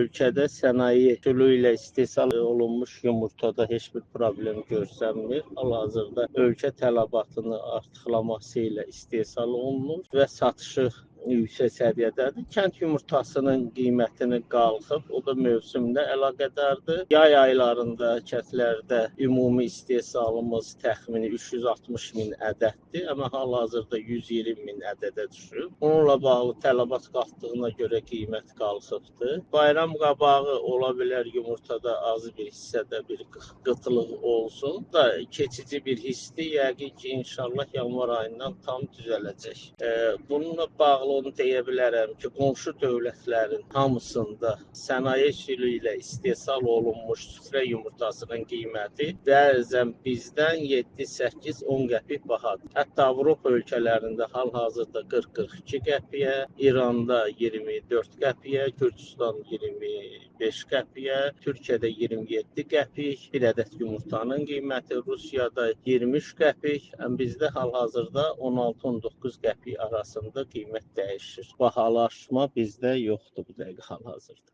ölkədə sənaye üsulu ilə istehsal olunmuş yumurtada heç bir problem görsənmir. Hal-hazırda ölkə tələbatını artırılması ilə istehsal olunur və satışı yüksək səviyyədədir. Kənd yumurtasının qiymətini qalxıb, o da mövsümlə əlaqədardır. Yay aylarında kəndlərdə ümumi istehsalımız təxmini 360 min ədəddir, amma hal-hazırda 120 min ədədə düşüb. Onunla bağlı tələbat qalxdığına görə qiymət qalxıbdır. Bayram qabağı ola bilər yumurtada az bir hissədə bir qıtlıq olsun. Bu da keçici bir hissdir. Yəqin ki, inşallah yanvar ayından tam düzələcək. Bununla bağlı onu deyə bilərəm ki, qonşu dövlətlərin hamısında sənaye üsulu ilə istehsal olunmuş süfrə yumurtasının qiyməti bəzən bizdən 7, 8, 10 qəpik bahadır. Hətta Avropa ölkələrində hal-hazırda 40-42 qəpiyə, İranda 24 qəpiyə, Gürcüstan 25 qəpiyə, Türkiyədə 27 qəpik, bir ədəd yumurtanın qiyməti, Rusiyada 23 qəpik, bizdə hal-hazırda 16-19 qəpik arasında qiymət dəyişir. Bahalaşma bizdə yoxdur bu dəqiqə hal-hazırda.